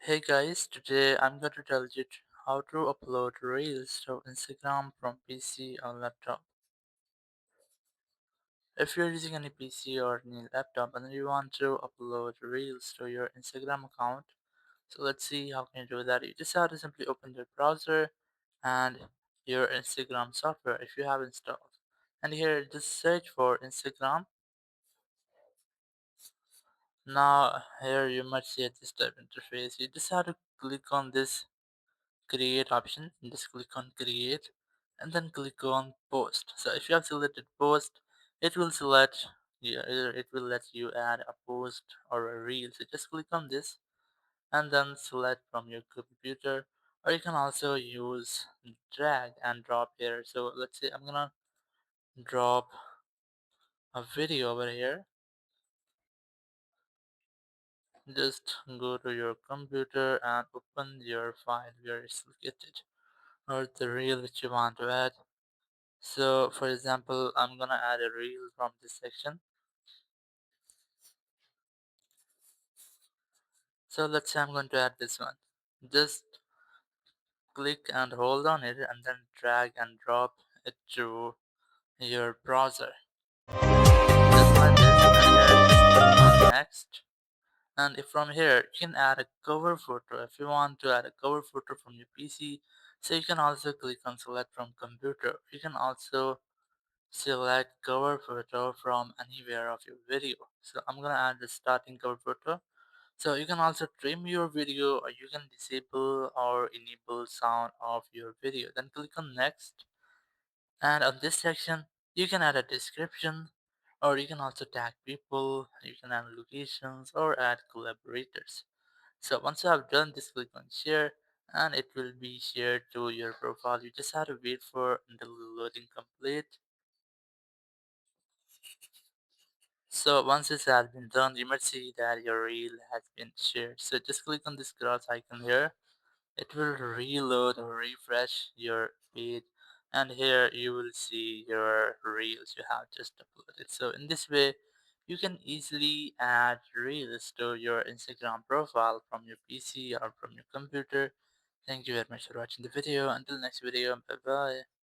Hey guys, today I'm going to tell you how to upload Reels to Instagram from PC or laptop. If you're using any PC or any laptop and you want to upload Reels to your Instagram account, so let's see how can you do that. You just have to simply open your browser and your Instagram software if you have installed. And here just search for Instagram. Now here you might see this type interface. You just have to click on this create option, just click on create and then click on post. So if you have selected post, it will select, yeah, it will let you add a post or a reel. So just click on this and then select from your computer, or you can also use drag and drop here. So let's say I'm gonna drop a video over here. Just go to your computer and open your file where it's located, or the reel which you want to add. So for example, I'm gonna add a reel from this section. So let's say I'm going to add this one. Just click and hold on it and then drag and drop it to your browser. Just like this, and here just click on next. And if from here you can add a cover photo if you want to add a cover photo from your PC. So you can also click on select from computer. You can also select cover photo from anywhere of your video. So I'm gonna add the starting cover photo. So you can also trim your video, or you can disable or enable sound of your video. Then click on next, and on this section you can add a description, or you can also tag people, you can add locations or add collaborators. So once you have done this, click on share and it will be shared to your profile. You just have to wait for until the loading complete. So once this has been done, you might see that your reel has been shared. So just click on this cross icon here. It will reload or refresh your page, and here you will see your reels you have just uploaded. So in this way, you can easily add reels to your Instagram profile from your PC or from your computer. Thank you very much for watching the video. Until next video, bye bye.